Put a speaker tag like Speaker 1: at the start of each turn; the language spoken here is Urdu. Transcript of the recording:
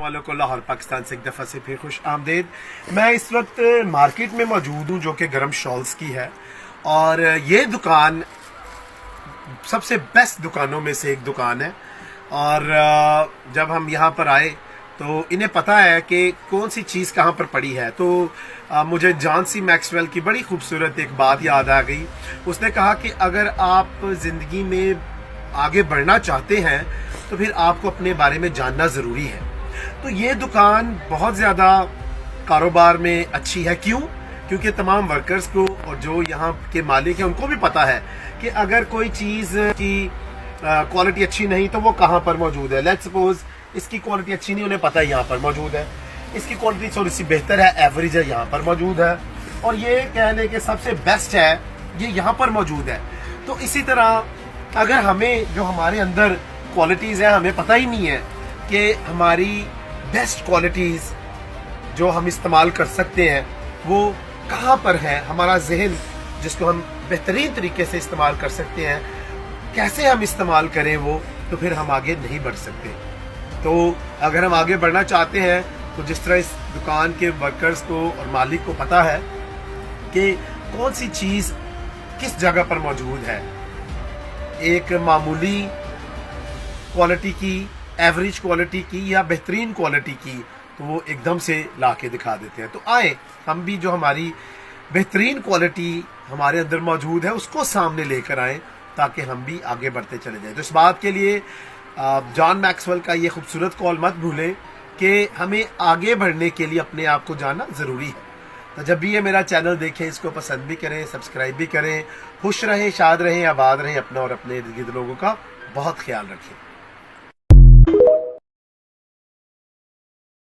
Speaker 1: والوں کو لاہور پاکستان سے ایک دفعہ سے پھر خوش آمدید۔ میں اس وقت مارکیٹ میں موجود ہوں جو کہ گرم شالز کی ہے، اور یہ دکان سب سے بیسٹ دکانوں میں سے ایک دکان ہے۔ اور جب ہم یہاں پر آئے تو انہیں پتا ہے کہ کون سی چیز کہاں پر پڑی ہے، تو مجھے جان سی میکسویل کی بڑی خوبصورت ایک بات یاد آ گئی۔ اس نے کہا کہ اگر آپ زندگی میں آگے بڑھنا چاہتے ہیں تو پھر آپ کو اپنے بارے میں جاننا ضروری ہے۔ تو یہ دکان بہت زیادہ کاروبار میں اچھی ہے۔ کیوں؟ کیونکہ تمام ورکرز کو اور جو یہاں کے مالک ہیں ان کو بھی پتا ہے کہ اگر کوئی چیز کی کوالٹی اچھی نہیں تو وہ کہاں پر موجود ہے۔ لیٹ سپوز اس کی کوالٹی اچھی نہیں، انہیں پتا ہے یہاں پر موجود ہے۔ اس کی کوالٹی تھوڑی سی بہتر ہے، ایوریج ہے، یہاں پر موجود ہے۔ اور یہ کہہ لیں کہ سب سے بیسٹ ہے، یہ یہاں پر موجود ہے۔ تو اسی طرح اگر ہمیں جو ہمارے اندر کوالٹیز ہیں ہمیں پتہ ہی نہیں ہے کہ ہماری بیسٹ کوالٹیز جو ہم استعمال کر سکتے ہیں وہ کہاں پر ہے، ہمارا ذہن جس کو ہم بہترین طریقے سے استعمال کر سکتے ہیں، کیسے ہم استعمال کریں وہ، تو پھر ہم آگے نہیں بڑھ سکتے۔ تو اگر ہم آگے بڑھنا چاہتے ہیں تو جس طرح اس دکان کے ورکرز کو اور مالک کو پتا ہے کہ کون سی چیز کس جگہ پر موجود ہے، ایک معمولی کوالٹی کی، ایوریج کوالٹی کی یا بہترین کوالٹی کی، تو وہ ایک دم سے لا کے دکھا دیتے ہیں۔ تو آئیں ہم بھی جو ہماری بہترین کوالٹی ہمارے اندر موجود ہے اس کو سامنے لے کر آئیں تاکہ ہم بھی آگے بڑھتے چلے جائیں۔ تو اس بات کے لیے جان میکسویل کا یہ خوبصورت قول مت بھولیں کہ ہمیں آگے بڑھنے کے لیے اپنے آپ کو جاننا ضروری ہے۔ تو جب بھی یہ میرا چینل دیکھیں اس کو پسند بھی کریں، سبسکرائب بھی کریں۔ خوش رہیں، شاد رہیں، آباد رہیں، اپنا اور اپنے ارد گرد لوگوں کا بہت خیال رکھیں۔